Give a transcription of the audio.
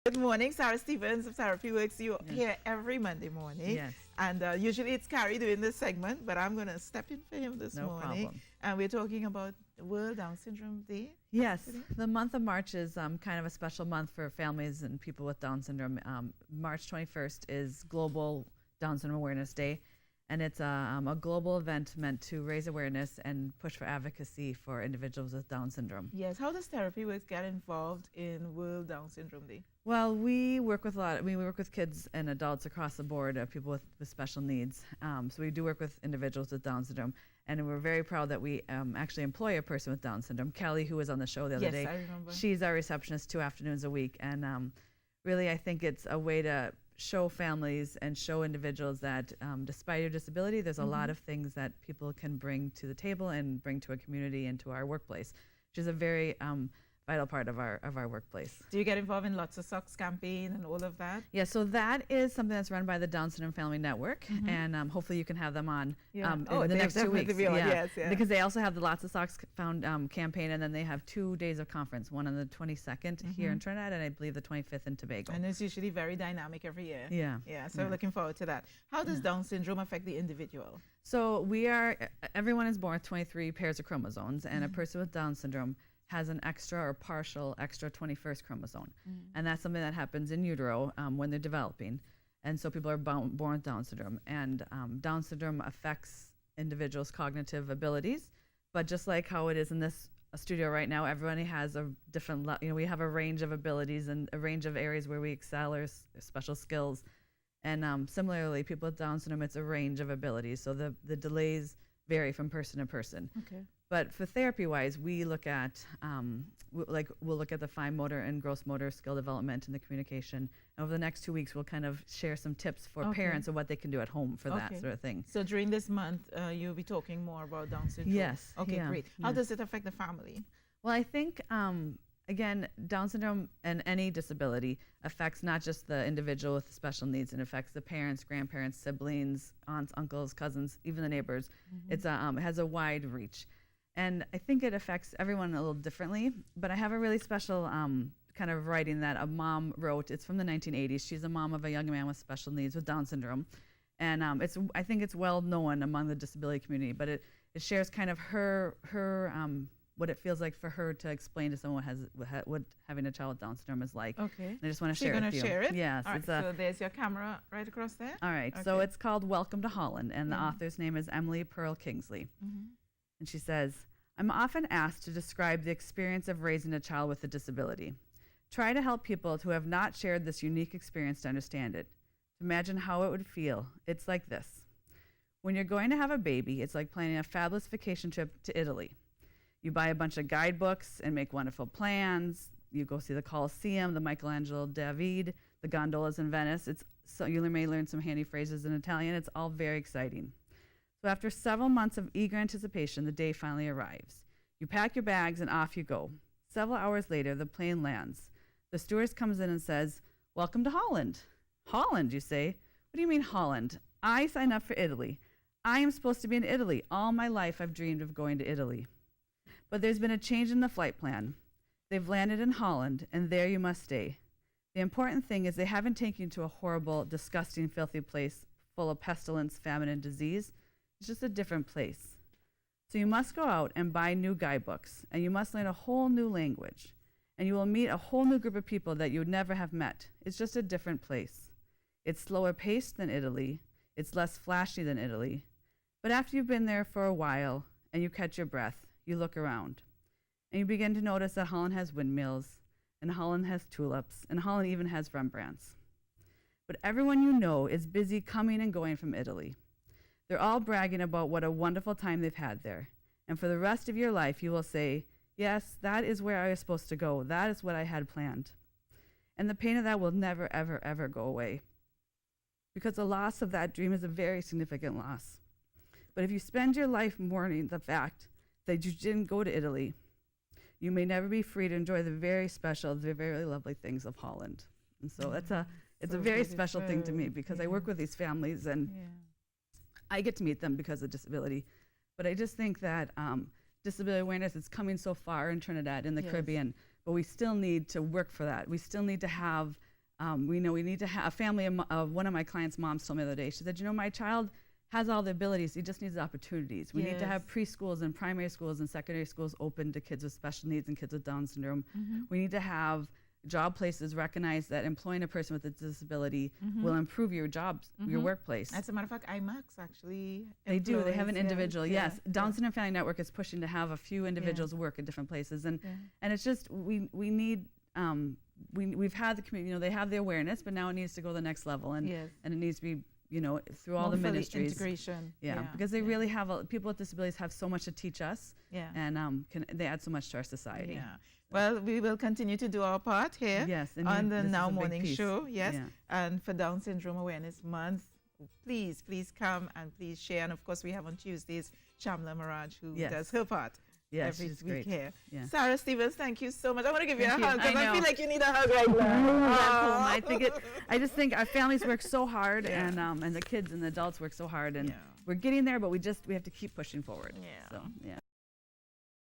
Good morning, Sarah Stevens of Therapy Works. You're here every Monday morning. Yes. And usually it's Carrie doing this segment, but I'm going to step in for him this No morning. problem. And we're talking about World Down Syndrome Day. Yes, today. the month of March is kind of a special month for families and people with Down syndrome. March 21st is Global Down Syndrome Awareness Day, and it's a global event meant to raise awareness and push for advocacy for individuals with Down syndrome. Yes. How does Therapy Works get involved in World Down Syndrome Day? Well, we work with we work with kids and adults across the board, people with special needs. So we do work with individuals with Down syndrome, and we're very proud that we actually employ a person with Down syndrome. Kelly, who was on the show the other day, I remember. She's our receptionist 2 afternoons a week, and really I think it's a way to show families and show individuals that despite your disability, there's a lot of things that people can bring to the table and bring to a community and to our workplace, which is a very vital part of our workplace. Do you get involved in Lots of Socks campaign and all of that? Yeah, so that is something that's run by the Down Syndrome Family Network, and hopefully you can have them on in the next 2 weeks. Yes, because they also have the Lots of Socks Found campaign, and then they have 2 days of conference, one on the 22nd here in Trinidad, and I believe the 25th in Tobago. And it's usually very dynamic every year. Yeah. So looking forward to that. How does Down syndrome affect the individual? So everyone is born with 23 pairs of chromosomes, and a person with Down syndrome has an extra or partial extra 21st chromosome. And that's something that happens in utero when they're developing. And so people are born with Down syndrome. And Down syndrome affects individuals' cognitive abilities. But just like how it is in this studio right now, everybody has a different, we have a range of abilities and a range of areas where we excel or special skills. And similarly, people with Down syndrome, it's a range of abilities. So the delays vary from person to person. Okay. But for therapy-wise, we look at we'll look at the fine motor and gross motor skill development and the communication. And over the next 2 weeks, we'll kind of share some tips for parents of what they can do at home for that sort of thing. So during this month, you'll be talking more about Down syndrome. Yes. Okay, yeah, great. How does it affect the family? Well, I think again, Down syndrome and any disability affects not just the individual with special needs, it affects the parents, grandparents, siblings, aunts, uncles, cousins, even the neighbors. It has a wide reach. And I think it affects everyone a little differently, but I have a really special kind of writing that a mom wrote. It's from the 1980s. She's a mom of a young man with special needs with Down syndrome. And I think it's well known among the disability community, but it shares kind of her what it feels like for her to explain to someone what having a child with Down syndrome is like. Okay. And I just want to share it with you. Share it? Yes. All right, so there's your camera right across there. All right. Okay. So it's called Welcome to Holland, and the author's name is Emily Pearl Kingsley. And she says, I'm often asked to describe the experience of raising a child with a disability. Try to help people who have not shared this unique experience to understand it. To imagine how it would feel. It's like this. When you're going to have a baby, it's like planning a fabulous vacation trip to Italy. You buy a bunch of guidebooks and make wonderful plans. You go see the Colosseum, the Michelangelo David, the gondolas in Venice. So you may learn some handy phrases in Italian. It's all very exciting. So after several months of eager anticipation, the day finally arrives. You pack your bags and off you go. Several hours later, the plane lands. The stewardess comes in and says, welcome to Holland. Holland, you say? What do you mean Holland? I signed up for Italy. I am supposed to be in Italy. All my life I've dreamed of going to Italy. But there's been a change in the flight plan. They've landed in Holland, and there you must stay. The important thing is they haven't taken you to a horrible, disgusting, filthy place full of pestilence, famine, and disease. It's just a different place. So you must go out and buy new guidebooks, and you must learn a whole new language, and you will meet a whole new group of people that you would never have met. It's just a different place. It's slower paced than Italy. It's less flashy than Italy. But after you've been there for a while and you catch your breath, you look around, and you begin to notice that Holland has windmills, and Holland has tulips, and Holland even has Rembrandts. But everyone you know is busy coming and going from Italy. They're all bragging about what a wonderful time they've had there. And for the rest of your life, you will say, yes, that is where I was supposed to go. That is what I had planned. And the pain of that will never, ever, ever go away. Because the loss of that dream is a very significant loss. But if you spend your life mourning the fact that you didn't go to Italy, you may never be free to enjoy the very special, the very lovely things of Holland. And so it's a very special thing to me because I work with these families and I get to meet them because of disability. But I just think that disability awareness is coming so far in Trinidad, in the Caribbean, but we still need to work for that. We still need to have We know we need to have a family. One of my clients' moms told me the other day, she said, my child has all the abilities, he just needs the opportunities. We need to have preschools and primary schools and secondary schools open to kids with special needs and kids with Down syndrome. We need to have job places recognize that employing a person with a disability will improve your jobs, your workplace. As a matter of fact, IMAX actually They do. They have an individual. Yes. Down Syndrome Family Network is pushing to have a few individuals work in different places, and it's just we need. We've had the community. They have the awareness, but now it needs to go to the next level, and it needs to be through all the ministries. Integration. Because they really have people with disabilities have so much to teach us. And they add so much to our society. Well, we will continue to do our part here on the Now Morning Show. And for Down Syndrome Awareness Month, please come and please share. And of course, we have on Tuesdays Shamla Maraj, who does her part every week here. Sara Stevens, thank you so much. I want to give you a hug because I feel like you need a hug right now. I just think our families work so hard, and the kids and the adults work so hard, and we're getting there, but we have to keep pushing forward. So